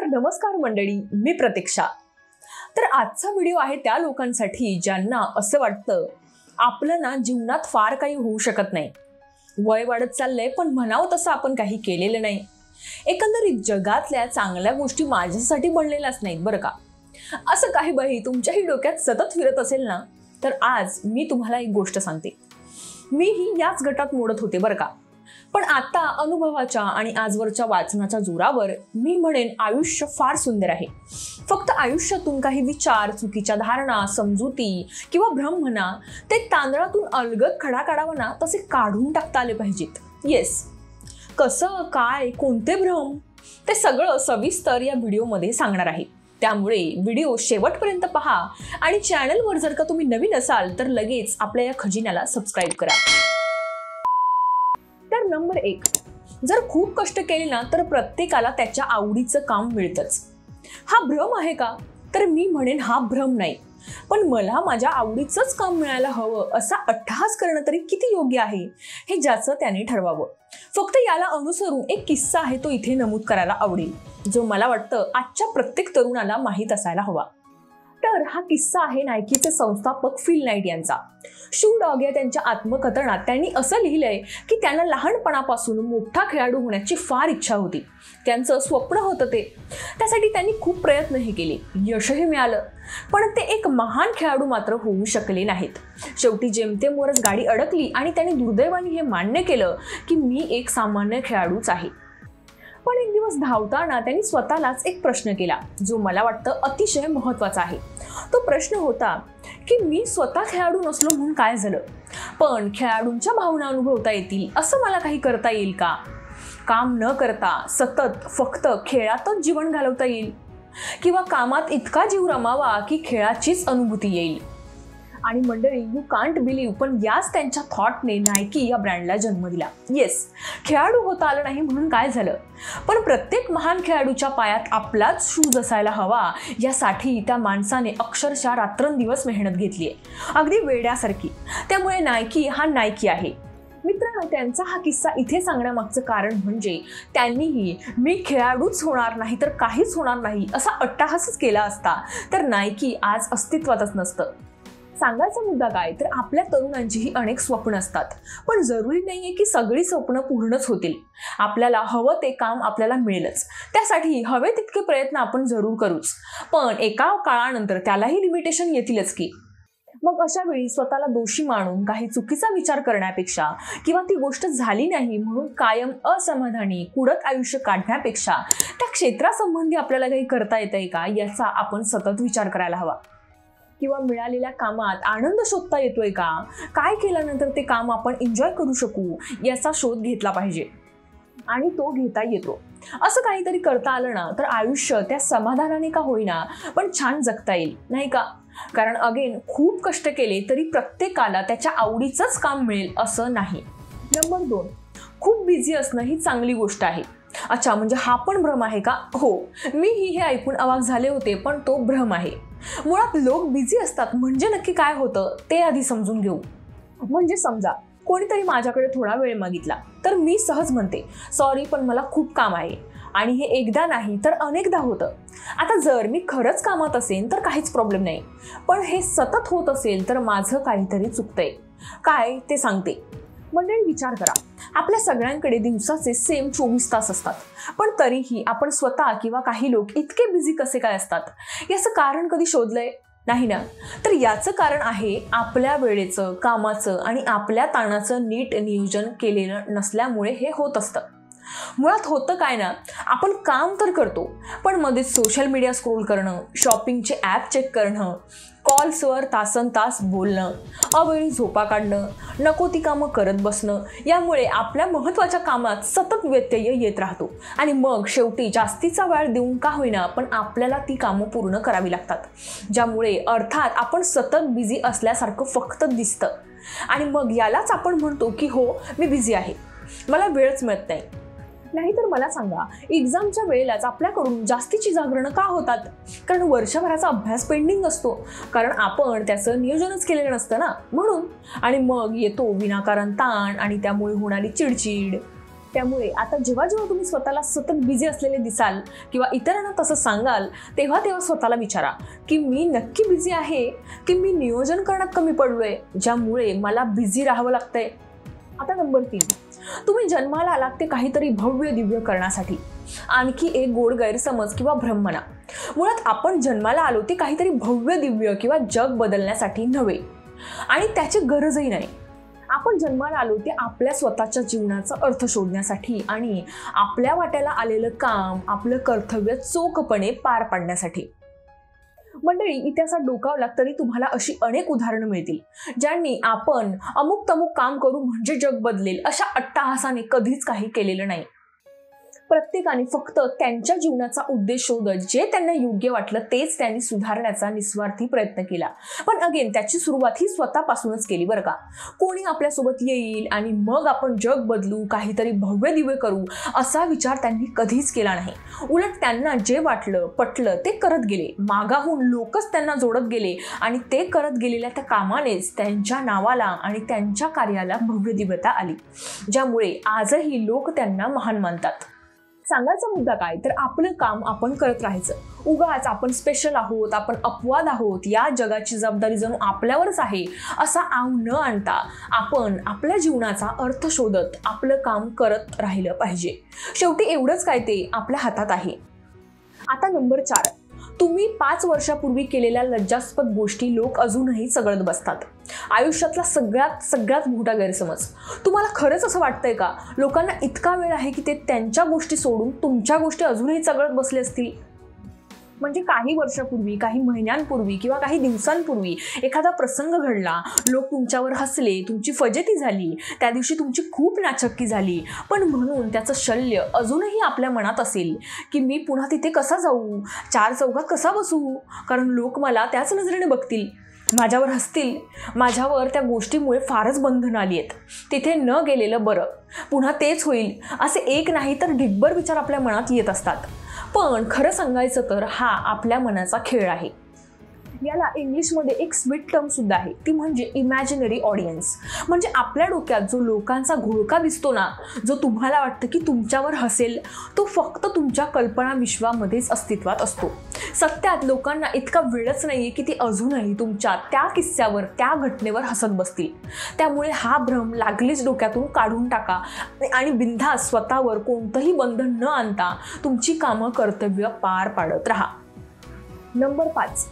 तर नमस्कार मंडळी, मी प्रतीक्षा। तर आजचा व्हिडिओ आहे त्या लोकांसाठी ज्यांना असं वाटतं आपलं ना जीवनात फार काही होऊ शकत नाही, वय वाढत चाललंय पण म्हणावं तसं आपण काही केलेलं नाही, एकंदरीत जगातल्या चांगल्या गोष्टी माझ्यासाठी बनलेल्याच नाहीत बरं का। असं काही बाई तुमच्याही डोक्यात सतत फिरत असेल ना, तर आज मी तुम्हाला एक गोष्ट सांगते। मीही याच गटात मोडत होते बरं का, पण आता अनुभवाच्या आणि आजवरच्या वाचनाच्या जोरावर मी म्हणेन आयुष्य फार सुंदर आहे। फक्त आयुष्यातून काही विचार, चुकीच्या धारणा, समजुती किंवा भ्रम म्हणा, ते तांदळातून अलगद खडा काढावा ना तसे काढून टाकता आले पाहिजेत। येस, कसं, काय, कोणते भ्रम, ते सगळं सविस्तर या व्हिडिओमध्ये सांगणार आहे। त्यामुळे व्हिडिओ शेवटपर्यंत पहा आणि चॅनलवर जर का तुम्ही नवीन असाल तर लगेच आपल्या या खजिन्याला सबस्क्राइब करा। तर नंबर 1, जर खूप कष्ट केले ना तर प्रत्येकाला त्याच्या आवडीचं काम मिळतंच। हा भ्रम आहे का? तर मी म्हणेन हा भ्रम नाही, पण मला माझ्या आवडीचंच काम मिळायला हवं असा अट्टहास करणं तरी किती योग्य आहे हे ज्याचं त्याने ठरवावं। फक्त याला अनुसरून एक किस्सा आहे, तो इथे नमूद करायला आवडेल, जो मला वाटतं आजच्या प्रत्येक तरुणाला माहीत असायला हवा। तर हा किस्सा आहे नायकीचे संस्थापक फिल नाईट यांचा। शू डॉग या त्यांच्या आत्मकथनात त्यांनी असं लिहिलंय की त्यांना लहानपणापासून मोठा खेळाडू होण्याची फार इच्छा होती, त्यांचं स्वप्न होतं ते। त्यासाठी त्यांनी खूप प्रयत्नही केले, यशही मिळालं, पण ते एक महान खेळाडू मात्र होऊ शकले नाहीत। शेवटी जेमतेमवरच गाडी अडकली आणि त्यांनी दुर्दैवाने हे मान्य केलं की मी एक सामान्य खेळाडूच आहे। पण एक दिवस धावताना त्यांनी स्वतःलाच एक प्रश्न केला, जो मला वाटतं अतिशय महत्त्वाचा आहे। तो प्रश्न होता की मी स्वतः खेळाडू नसलो म्हणून काय झालं, पण खेळाडूंच्या भावना अनुभवता येतील असं मला काही करता येईल का? काम न करता सतत फक्त खेळातच जीवन घालवता येईल, किंवा कामात इतका जीव रमावा की खेळाचीच अनुभूती येईल? आणि मंडळी, यू कांट बिलीव्ह, पण याच त्यांच्या थॉटने नायकी या ब्रँडला जन्म दिला। येस, खेळाडू होता आलं नाही म्हणून काय झालं, पण प्रत्येक महान खेळाडूच्या पायात आपलाच शूज असायला हवा यासाठी त्या माणसाने अक्षरशः रात्रंदिवस मेहनत घेतली आहे, अगदी वेड्यासारखी। त्यामुळे नायकी हा नायकी आहे। मित्रांनो, त्यांचा हा किस्सा इथे सांगण्यामागचं कारण म्हणजे त्यांनीही मी खेळाडूच होणार नाही तर काहीच होणार नाही असा अट्टहासच केला असता तर नायकी आज अस्तित्वातच नसतं। सांगायचा मुद्दा काय, तर आपल्या तरुणांचीही अनेक स्वप्न असतात, पण जरुरी नाहीये की सगळी स्वप्न पूर्णच होतील। आपल्याला हवं ते काम आपल्याला मिळेलच, त्यासाठी हवे तितके प्रयत्न आपण जरूर करूच, पण एका काळानंतर त्यालाही लिमिटेशन येतीलच की। मग अशा वेळी स्वतःला दोषी मानून काही चुकीचा विचार करण्यापेक्षा किंवा ती गोष्ट झाली नाही म्हणून कायम असमाधानी कुडत आयुष्य काढण्यापेक्षा त्या क्षेत्रासंबंधी आपल्याला काही करता येतंय का याचा आपण सतत विचार करायला हवा। किंवा मिळालेल्या कामात आनंद शोधता येतोय का, काय केल्यानंतर ते काम आपण एन्जॉय करू शकू याचा शोध घेतला पाहिजे, आणि तो घेता येतो। असं काहीतरी करता आलं ना तर आयुष्य त्या समाधानाने का होईना पण छान जगता येईल, नाही का? कारण अगेन, खूप कष्ट केले तरी प्रत्येकाला त्याच्या आवडीचंच काम मिळेल असं नाही। नंबर 2, खूप बिझी असणं ही चांगली गोष्ट आहे। अच्छा, म्हणजे हा पण भ्रम आहे का? हो, मीही हे ऐकून अवाक झाले होते, पण तो भ्रम आहे। मुळात लोक बिझी असतात म्हणजे नक्की काय होतं ते आधी समजून घेऊ। म्हणजे समजा कोणीतरी माझ्याकडे थोडा वेळ मागितला तर मी सहज म्हणते सॉरी पण मला खूप काम आहे, आणि हे एकदा नाही तर अनेकदा होतं। आता जर मी खरंच कामात असेल तर काहीच प्रॉब्लेम नाही, पण हे सतत होत असेल तर माझं काहीतरी चुकतंय। काय ते सांगते। मंडळी, विचार करा, आपल्या सगळ्यांकडे दिवसाचे सेम 24 तास असतात, पण तरीही आपण स्वतः किंवा काही लोक इतके बिझी कसे काय असतात याचं कारण कधी शोधलंय? नाही ना? तर याचं कारण आहे आपल्या वेळेचं, कामाचं आणि आपल्या ताणाचं नीट नियोजन केलेलं नसल्यामुळे हे होत असतं। मुळात होतं काय ना, आपण काम तर करतो पण मध्येच सोशल मीडिया स्क्रोल करणं, शॉपिंगचे ॲप चेक करणं, कॉल्सवर तासनतास बोलणं, अवेळी झोपा काढणं, नको ती कामं करत बसणं, यामुळे आपल्या महत्त्वाच्या कामात सतत व्यत्यय येत राहतो, आणि मग शेवटी जास्तीचा वेळ देऊन का होईना पण आपल्याला ती कामं पूर्ण करावी लागतात, ज्यामुळे अर्थात आपण सतत बिझी असल्यासारखं फक्त दिसतं, आणि मग यालाच आपण म्हणतो की हो मी बिझी आहे, मला वेळच मिळत नाही। नाहीतर मला सांगा, एक्झामच्या वेळेलाच आपल्याकडून जास्तीची जागरणं का होतात? कारण वर्षभराचा अभ्यास पेंडिंग असतो, कारण आपण त्याचं नियोजनच केलेलं नसतं ना, म्हणून। आणि मग येतो विनाकारण ताण आणि त्यामुळे होणारी चिडचिड। त्यामुळे आता जेव्हा जेव्हा तुम्ही स्वतःला सतत बिझी असलेले दिसाल किंवा इतरांना तसं सांगाल, तेव्हा तेव्हा स्वतःला विचारा की मी नक्की बिझी आहे की मी नियोजन करण्यात कमी पडलोय, ज्यामुळे मला बिझी राहावं लागतंय. आता नंबर 3, तुम्ही जन्माला आलात ते काहीतरी भव्य दिव्य करण्यासाठी. आणखी एक गोड गैरसमज किंवा भ्रम म्हणा. मुळात आपण जन्माला आलो ते काहीतरी भव्य दिव्य किंवा जग बदलण्यासाठी नव्हे, आणि त्याची गरजही नाही. आपण जन्माला आलो ते आपल्या स्वतःच्या जीवनाचा अर्थ शोधण्यासाठी आणि आपल्या वाट्याला आलेलं काम, आपलं कर्तव्य चोखपणे पार पाडण्यासाठी. मंडळी, इतिहासात डोकावला तरी तुम्हाला अशी अनेक उदाहरणं मिळतील ज्यांनी आपण अमुक तमुक काम करू म्हणजे जग बदलेल अशा अट्टहासाने कधीच काही केलेलं नाही. प्रत्येकाने फक्त त्यांच्या जीवनाचा उद्देश शोधत जे त्यांना योग्य वाटलं तेच त्यांनी सुधारण्याचा निस्वार्थी प्रयत्न केला. पण अगेन त्याची सुरुवात ही स्वतःपासूनच केली बरं का. कोणी आपल्यासोबत येईल आणि मग आपण जग बदलू, काहीतरी भव्य दिव्य करू असा विचार त्यांनी कधीच केला नाही. उलट त्यांना जे वाटलं पटलं ते करत गेले. मागाहून लोकच त्यांना जोडत गेले आणि ते करत गेलेल्या त्या कामानेच त्यांच्या नावाला आणि त्यांच्या कार्याला भव्य दिव्यता आली, ज्यामुळे आजही लोक त्यांना महान मानतात. सांगायचा मुद्दा काय तर आपलं काम आपण करत राहायचं. उगाच आपण स्पेशल आहोत, आपण अपवाद आहोत, या जगाची जबाबदारी जणू आपल्यावरच आहे असा आव न आणता आपण आपल्या जीवनाचा अर्थ शोधत आपलं काम करत राहिलं पाहिजे. शेवटी एवढंच काय ते आपल्या हातात आहे. आता नंबर 4, तुम्ही 5 वर्षापूर्वी केलेल्या लज्जास्पद गोष्टी लोक अजूनही चघळत बसतात. आयुष्यातला सगळ्यात मोठा गैरसमज. तुम्हाला खरंच असं वाटतंय का लोकांना इतका वेळ आहे की ते त्यांच्या गोष्टी सोडून तुमच्या गोष्टी अजूनही चघळत बसले असतील? म्हणजे काही वर्षापूर्वी, काही महिन्यांपूर्वी किंवा काही दिवसांपूर्वी एखादा प्रसंग घडला, लोक तुमच्यावर हसले, तुमची फजिती झाली, त्या दिवशी तुमची खूप नाचक्की झाली, पण म्हणून त्याचं शल्य अजूनही आपल्या मनात असेल की मी पुन्हा तिथे कसा जाऊ, 4 चौघात कसा बसू, कारण लोक मला त्याच नजरेने बघतील, माझ्यावर हसतील, माझ्यावर त्या गोष्टीमुळे फारच बंधनं आली आहेत, तिथे न गेलेलं बरं, पुन्हा तेच होईल, असे एक नाही तर ढिगभर विचार आपल्या मनात येत असतात. पण खरं सांगायचं तर हा आपल्या मनाचा खेळ आहे. याला इंग्लिशमध्ये एक स्वीट टर्म सुद्धा आहे, ती म्हणजे इमॅजिनरी ऑडियन्स. म्हणजे आपल्या डोक्यात जो लोकांचा घोळका दिसतो ना, जो तुम्हाला वाटतं की तुमच्यावर हसेल, तो फक्त तुमच्या कल्पना विश्वामध्येच अस्तित्वात असतो. सत्यात लोकांना इतका वेळच नाहीये की ते अजूनही तुमच्या त्या किस्स्यावर, त्या घटनेवर हसत बसतील. त्यामुळे हा भ्रम लागलीच डोक्यातून काढून टाका आणि बिनधास्त स्वतःवर कोणतंही बंधन न आणता तुमची कामं, कर्तव्य पार पाडत राहा. नंबर 5,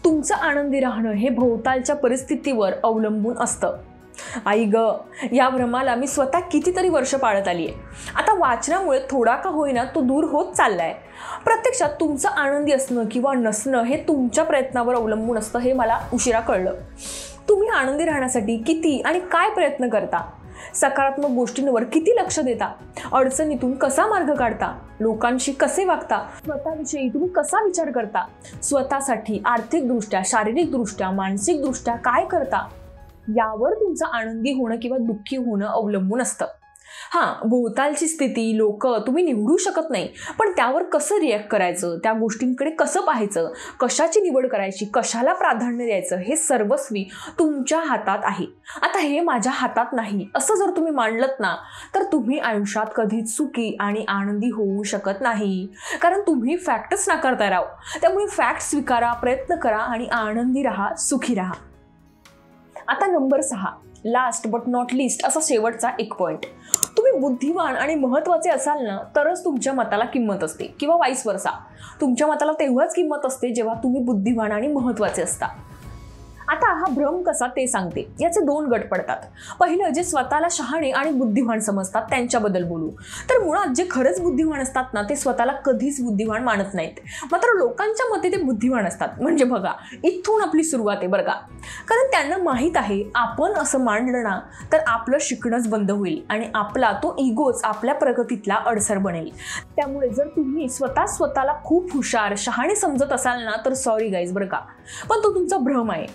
तुमचं आनंदी राहणं हे भोवतालच्या परिस्थितीवर अवलंबून असतं. आई ग, या भ्रमाला मी स्वतः कितीतरी वर्ष पाळत आली आहे. आता वाचनामुळे थोडा का होईना तो दूर होत चाललाय. प्रत्यक्षात तुमचं आनंदी असणं किंवा नसणं हे तुमच्या प्रयत्नावर अवलंबून असतं हे मला उशिरा कळलं. तुम्ही आनंदी राहण्यासाठी किती आणि काय प्रयत्न करता, सकारात्मक गोष्टींवर किती लक्ष देता, अडचणीतून कसा मार्ग काढता, लोकांशी कसे वागता, स्वतःविषयी तुम्ही कसा विचार करता, स्वतःसाठी आर्थिकदृष्ट्या, शारीरिकदृष्ट्या, मानसिकदृष्ट्या काय करता, यावर तुमचं आनंदी होणं किंवा दुःखी होणं अवलंबून असतं. हां, भोवतालची स्थिती, लोक तुम्ही निवडू शकत नाही, पण त्यावर कसं रिॲक्ट करायचं, त्या गोष्टींकडे कसं पाहायचं, कशाची निवड करायची, कशाला प्राधान्य द्यायचं, हे सर्वस्वी तुमच्या हातात आहे. आता हे माझ्या हातात नाही असं जर तुम्ही मांडलत ना, तर तुम्ही आयुष्यात कधीच सुखी आणि आनंदी होऊ शकत नाही, कारण तुम्ही फॅक्टच नाकारताय राव. त्यामुळे फॅक्ट स्वीकारा, प्रयत्न करा आणि आनंदी राहा, सुखी राहा. आता number 6, last but not list असा शेवटचा एक पॉईंट. तुम्ही बुद्धिवान आणि महत्त्वाचे असाल ना, तरच तुमच्या मताला किंमत असते, किंवा वाईस वर्सा. तुमच्या मताला तेव्हाच किंमत असते जेव्हा तुम्ही बुद्धिवान आणि महत्त्वाचे असता. आता हा भ्रम कसा ते सांगते. याचे 2 गट पडतात. पहिलं, जे स्वतःला शहाणे आणि बुद्धिवान समजतात त्यांच्याबद्दल बोलू. तर मुळात जे खरंच बुद्धिवान असतात ना, ते स्वतःला कधीच बुद्धिवान मानत नाहीत, मात्र लोकांच्या मते ते बुद्धिवान असतात. म्हणजे बघा, इथून आपली सुरुवात आहे बरं का. कारण त्यांना माहीत आहे आपण असं मांडलं ना तर आपलं शिकणंच बंद होईल आणि आपला तो इगोच आपल्या प्रगतीतला अडसर बनेल. त्यामुळे जर तुम्ही स्वतःला खूप हुशार, शहाणे समजत असाल ना, तर सॉरी गाईज बरं का, पण तो तुमचा भ्रम आहे.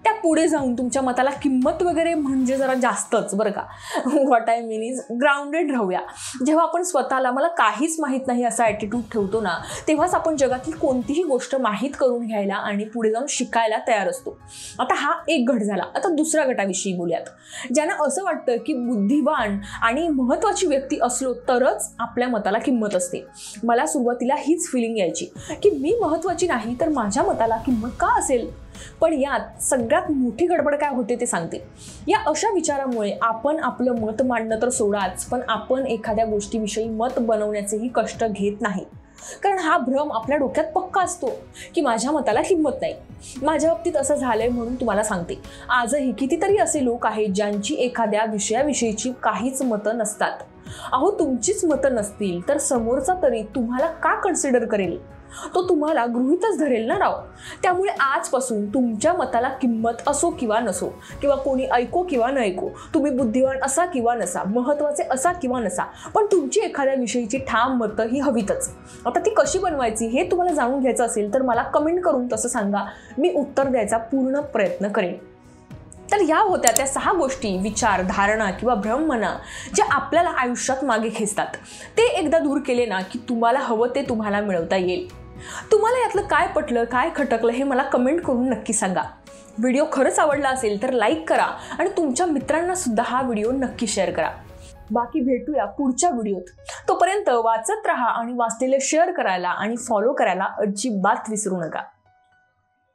त्या पुढे जाऊन तुमच्या मताला किंमत वगैरे म्हणजे जरा जास्तच बरं का. What I mean is grounded राहूया. जेव्हा आपण स्वतःला मला काहीच माहीत नाही असा ॲटिट्यूड ठेवतो ना, तेव्हाच आपण जगातील कोणतीही गोष्ट माहीत करून घ्यायला आणि पुढे जाऊन शिकायला तयार असतो. आता हा एक गट झाला. आता दुसऱ्या गटाविषयी बोलूयात. ज्यांना असं वाटतं की बुद्धिवान आणि महत्त्वाची व्यक्ती असलो तरच आपल्या मताला किंमत असते. मला सुरुवातीला हीच फिलिंग यायची की मी महत्त्वाची नाही तर माझ्या मताला किंमत का असेल. पण यात सगळ्यात मोठी गडबड काय होते ते सांगते. या अशा विचारामुळे आपण आपलं मत मांडणं तर सोडाच, पण आपण एखाद्या गोष्टीविषयी मत बनवण्याचेही कष्ट घेत नाही. कारण हा भ्रम आपल्या डोक्यात पक्का असतो की माझ्या मताला किंमत नाही. माझ्या बाबतीत असं झालंय म्हणून तुम्हाला सांगते. आजही कितीतरी असे लोक आहेत ज्यांची एखाद्या विषयाविषयीची काहीच मतं नसतात. अहो, तुमचीच मतं नसतील तर समोरचा तरी तुम्हाला का कन्सिडर करेल? तो तुम्हाला गृहीतच धरेल ना राव. त्यामुळे आजपासून तुमच्या मताला किंमत असो किंवा नसो, किंवा कोणी ऐको किंवा न ऐको, तुम्ही बुद्धिवान असा किंवा नसा, महत्त्वाचे असा किंवा नसा, पण तुमची एखाद्या विषयीची ठाम मतं ही हवीतच. आता ती कशी बनवायची हे तुम्हाला जाणून घ्यायचं असेल तर मला कमेंट करून तसं सांगा. मी उत्तर द्यायचा पूर्ण प्रयत्न करेन. तर ह्या होत्या त्या 6 गोष्टी, विचार, धारणा किंवा भ्रम म्हणा, जे आपल्याला आयुष्यात मागे खेचतात. ते एकदा दूर केले ना की तुम्हाला हवं ते तुम्हाला मिळवता येईल. तुम्हाला यातलं काय पटलं, काय खटकलं हे मला कमेंट करून नक्की सांगा. व्हिडिओ खरंच आवडला असेल तर लाईक करा आणि तुमच्या मित्रांना सुद्धा हा व्हिडिओ नक्की शेअर करा. बाकी भेटूया पुढच्या व्हिडिओत. तोपर्यंत वाचत राहा आणि वाचलेले शेअर करायला आणि फॉलो करायला अजिबात विसरू नका.